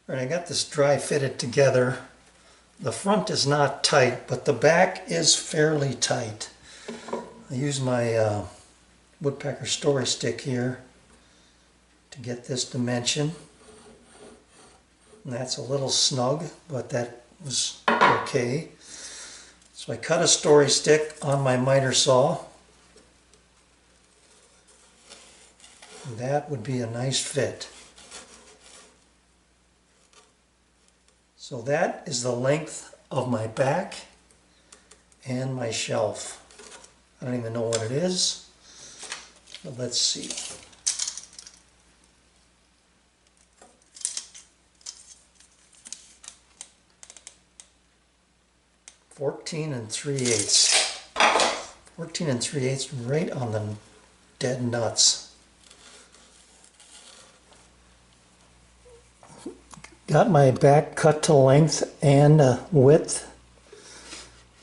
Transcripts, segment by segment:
All right, I got this dry fitted together. The front is not tight, but the back is fairly tight. I use my woodpecker story stick here to get this dimension. And that's a little snug, but that was okay. So I cut a story stick on my miter saw. And that would be a nice fit. So that is the length of my back and my shelf. I don't even know what it is, but let's see. Fourteen and 3/8. 14 and 3/8, right on the dead nuts. Got my back cut to length and width,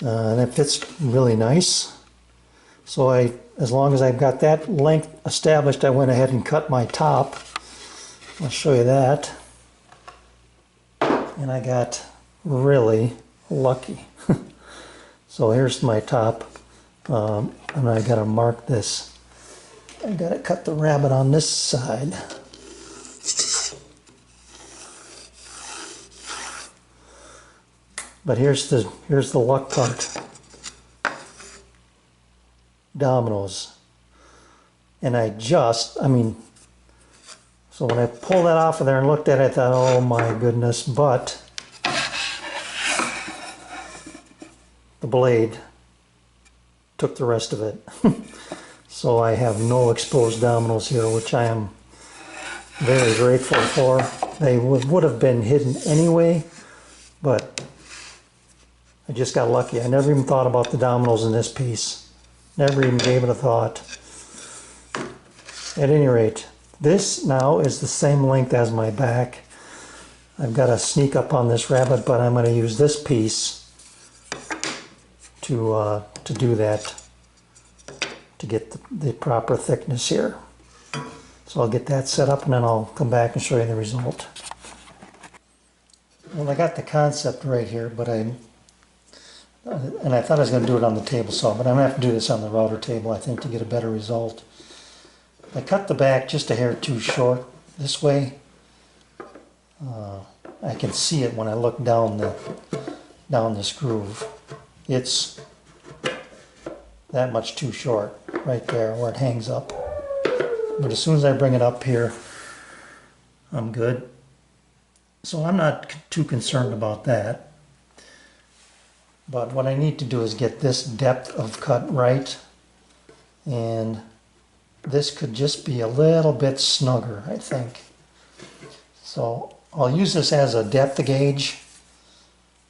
and it fits really nice. So as long as I've got that length established, I went ahead and cut my top. I'll show you that. And I got really lucky. So here's my top, and I gotta mark this. I gotta cut the rabbit on this side. But here's the luck part. Dominoes. And so when I pulled that off of there and looked at it, I thought, oh my goodness, but the blade took the rest of it. So I have no exposed dominoes here, which I am very grateful for. They would have been hidden anyway, but I just got lucky. I never even thought about the dominoes in this piece. Never even gave it a thought. At any rate, this now is the same length as my back. I've got to sneak up on this rabbit, but I'm going to use this piece to do that, to get the proper thickness here. So I'll get that set up and then I'll come back and show you the result. Well, I got the concept right here, but I thought I was going to do it on the table saw, but I'm going to have to do this on the router table, I think, to get a better result. I cut the back just a hair too short this way. I can see it when I look down this groove. It's that much too short right there where it hangs up. But as soon as I bring it up here, I'm good. So I'm not too concerned about that. But what I need to do is get this depth of cut right, and this could just be a little bit snugger, I think. So I'll use this as a depth gauge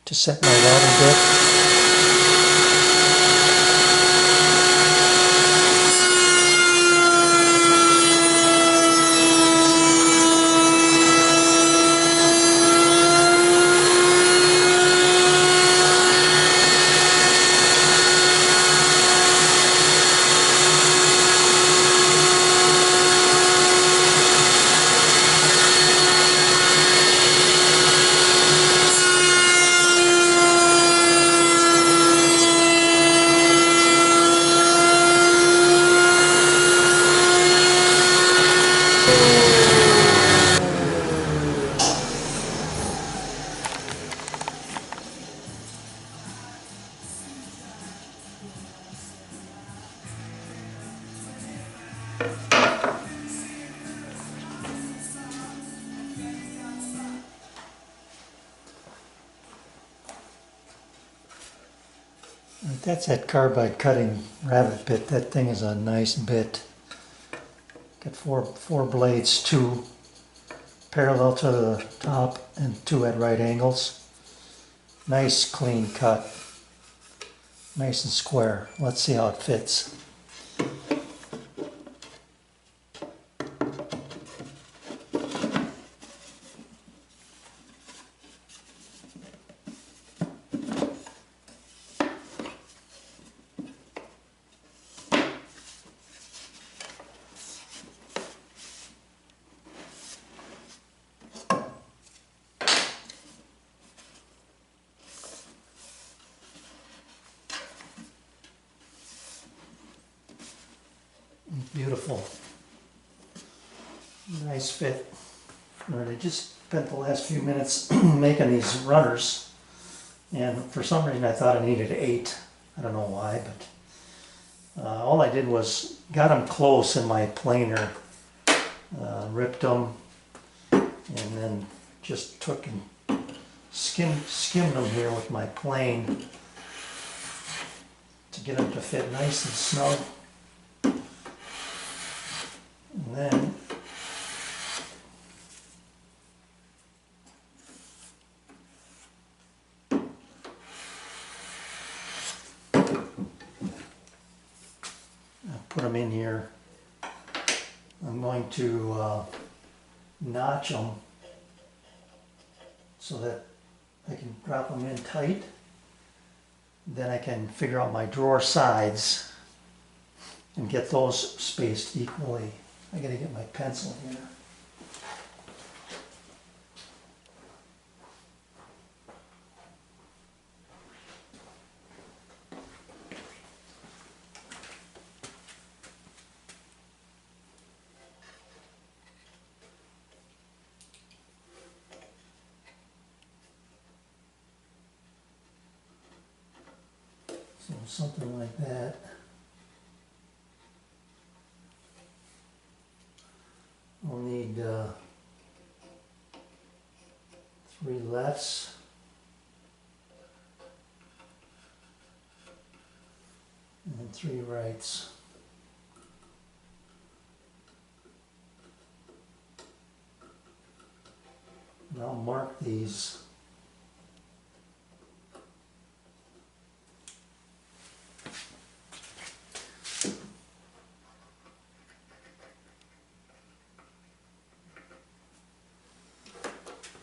to set my router bit. That's that carbide cutting rabbit bit. That thing is a nice bit. Got four blades, 2 parallel to the top and 2 at right angles. Nice clean cut. Nice and square. Let's see how it fits. beautiful. Nice fit. All right, I just spent the last few minutes making these runners, and for some reason I thought I needed 8. I don't know why, but all I did was got them close in my planer, ripped them, and then just took and skimmed them here with my plane to get them to fit nice and snug. And then put them in here. I'm going to notch them so that I can drop them in tight. Then I can figure out my drawer sides and get those spaced equally. I gotta get my pencil here. So something like that. I'll need 3 lefts and 3 rights. And I'll mark these.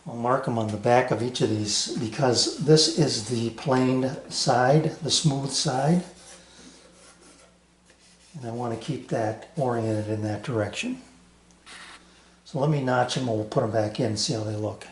I'll mark them on the back of each of these because this is the planed side, the smooth side. And I want to keep that oriented in that direction. So let me notch them and we'll put them back in and see how they look.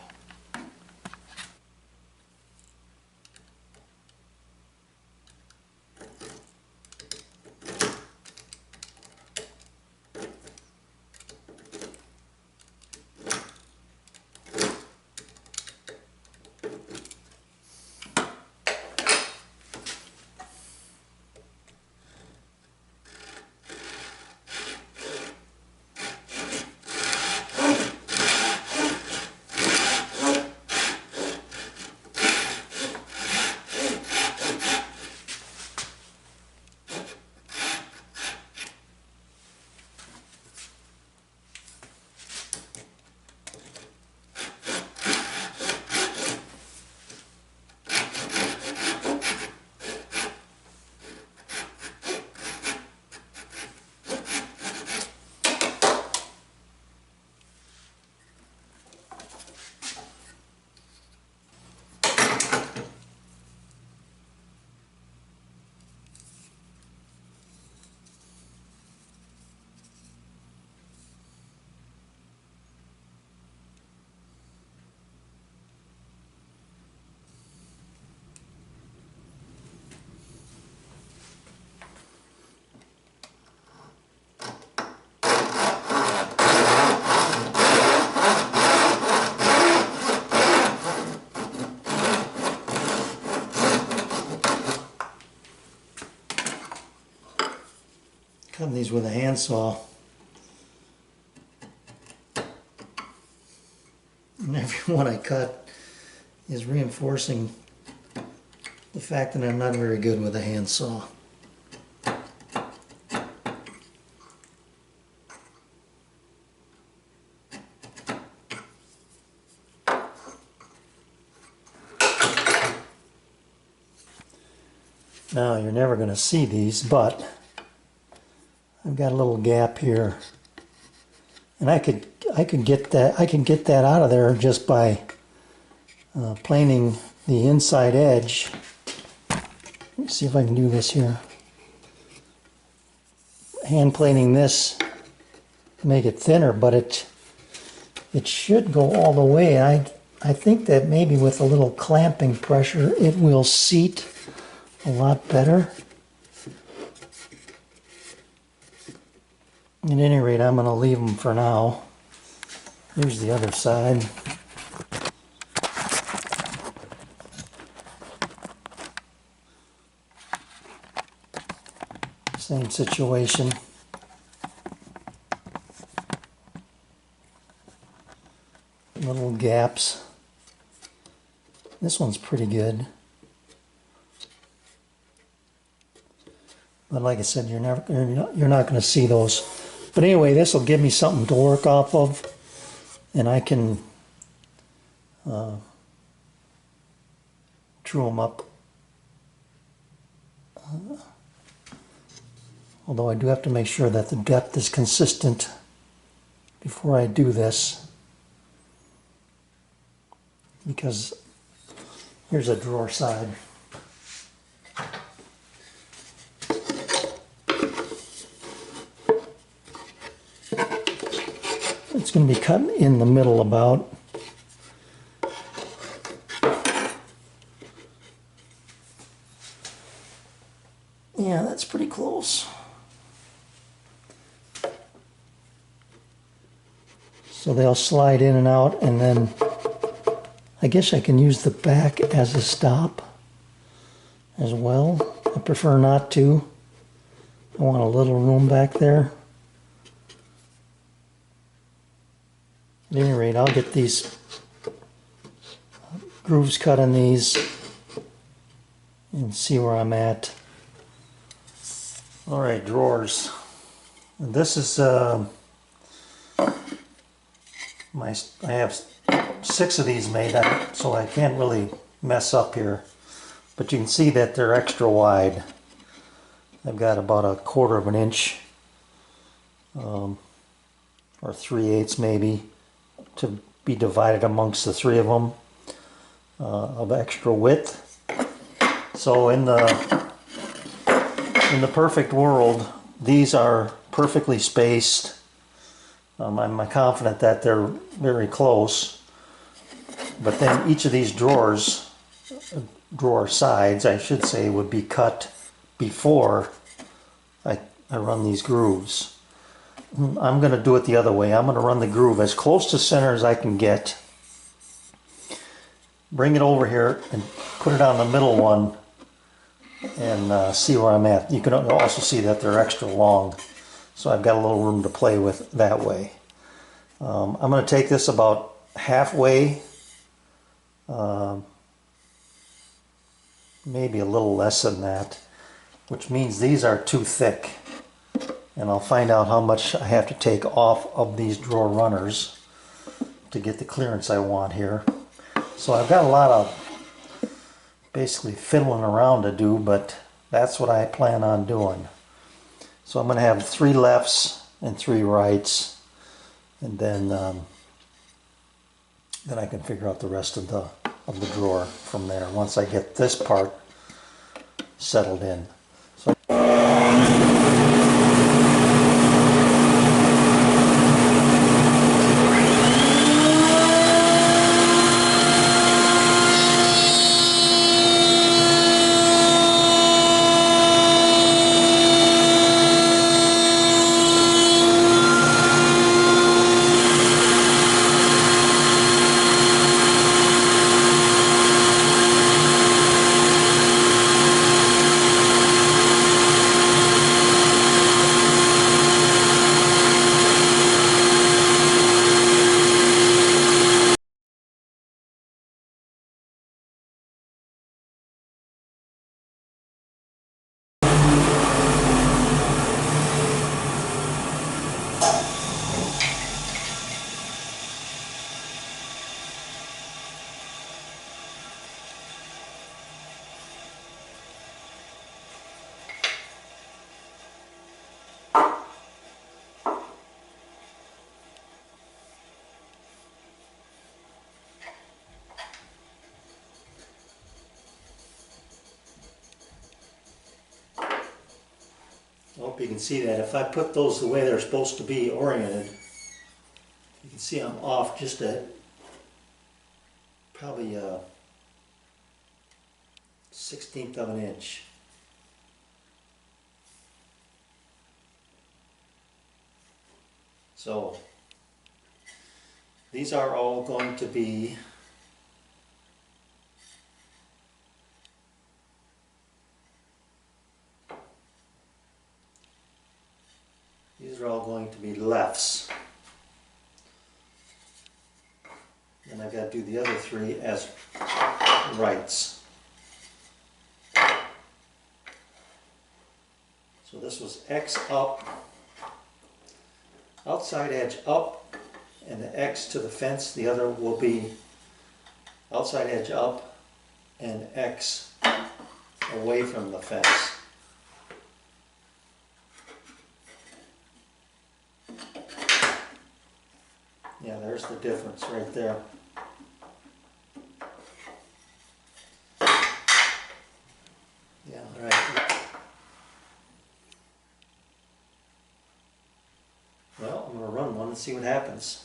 Cutting these with a handsaw. And every one I cut is reinforcing the fact that I'm not very good with a handsaw. Now you're never going to see these, but I've got a little gap here, and I can get that out of there just by planing the inside edge. Let me see if I can do this here. Hand planing this to make it thinner, but it should go all the way. I think that maybe with a little clamping pressure it will seat a lot better. At any rate, I'm going to leave them for now. Here's the other side. Same situation. Little gaps. This one's pretty good. But like I said, you're not going to see those. But anyway, this will give me something to work off of, and I can true them up. Although I do have to make sure that the depth is consistent before I do this, because here's a drawer side. It's going to be cut in the middle about. Yeah, that's pretty close. So they'll slide in and out, and then I guess I can use the back as a stop as well. I prefer not to. I want a little room back there. At any rate, I'll get these grooves cut in these and see where I'm at. Alright, drawers. This is I have 6 of these made, so I can't really mess up here. But you can see that they're extra wide. I've got about 1/4 of an inch, or 3/8 maybe, to be divided amongst the 3 of them of extra width. So in the perfect world, these are perfectly spaced. I'm confident that they're very close, but then each of these drawers, drawer sides I should say, would be cut before I run these grooves. I'm going to do it the other way. I'm going to run the groove as close to center as I can get, bring it over here and put it on the middle one, and see where I'm at. You can also see that they're extra long, so I've got a little room to play with that way. I'm going to take this about halfway, maybe a little less than that, which means these are too thick, and I'll find out how much I have to take off of these drawer runners to get the clearance I want here. So I've got a lot of basically fiddling around to do, but that's what I plan on doing. So I'm going to have 3 lefts and 3 rights, and then I can figure out the rest of the drawer from there once I get this part settled in. So I hope you can see that. If I put those the way they're supposed to be oriented, you can see I'm off just a probably a 1/16 of an inch. So these are all going to be lefts. Then I've got to do the other three as rights. So this was X up, outside edge up, and the X to the fence. The other will be outside edge up and X away from the fence. Yeah, there's the difference right there. Yeah, right. Well, I'm going to run one and see what happens.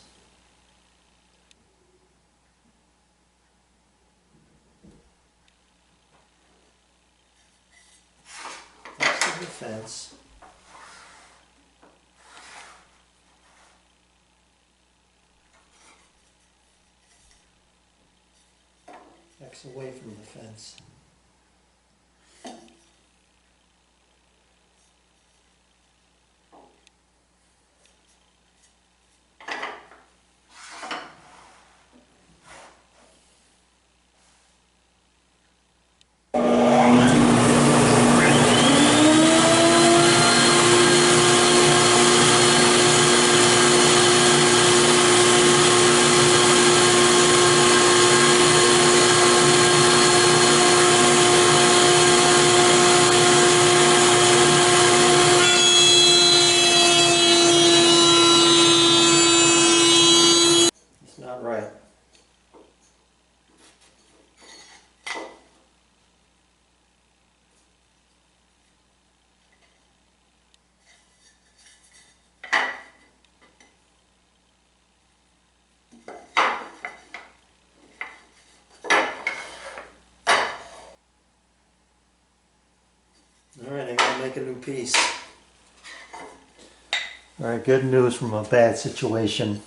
Next to the fence. X away from the fence. It's not right. Alright, I gotta make a new piece. Alright, good news from a bad situation.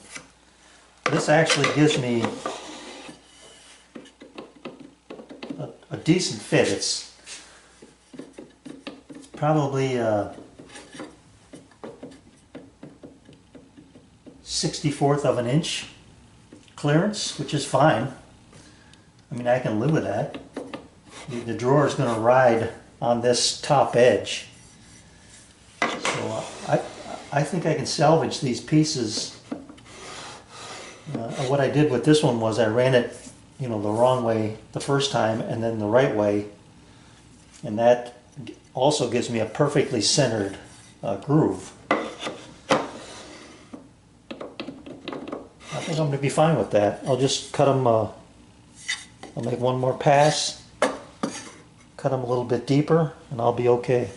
This actually gives me a decent fit. It's probably 1/64 of an inch clearance, which is fine. I mean, I can live with that. The drawer is going to ride on this top edge. So I think I can salvage these pieces. What I did with this one was I ran it, the wrong way the first time and then the right way. And that also gives me a perfectly centered groove. I think I'm going to be fine with that. I'll just cut them, I'll make one more pass, cut them a little bit deeper, and I'll be okay.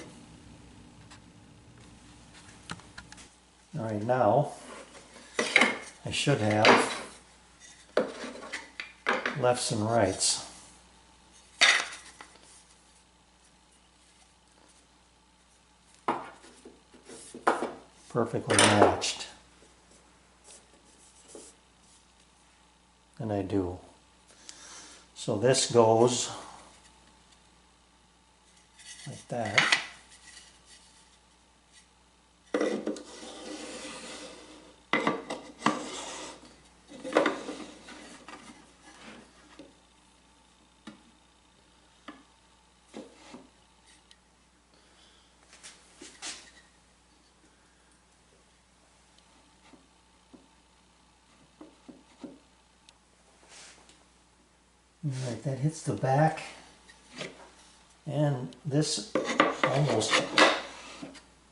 Alright, now I should have lefts and rights. Perfectly matched. And I do. So this goes like that. Alright, that hits the back, and this almost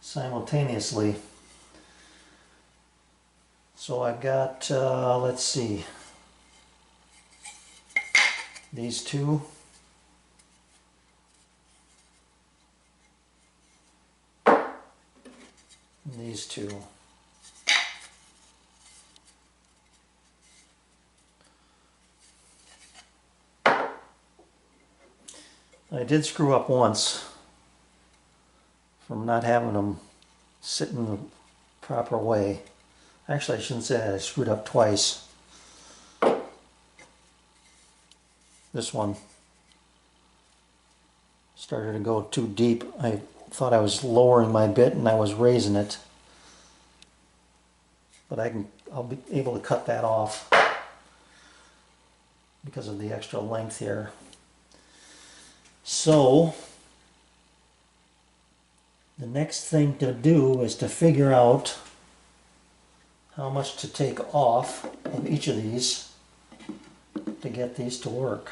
simultaneously. So I've got, let's see, these two. And these two. I did screw up once from not having them sit in the proper way. Actually, I shouldn't say that. I screwed up twice. This one started to go too deep. I thought I was lowering my bit and I was raising it. But I'll be able to cut that off because of the extra length here. So the next thing to do is to figure out how much to take off of each of these to get these to work.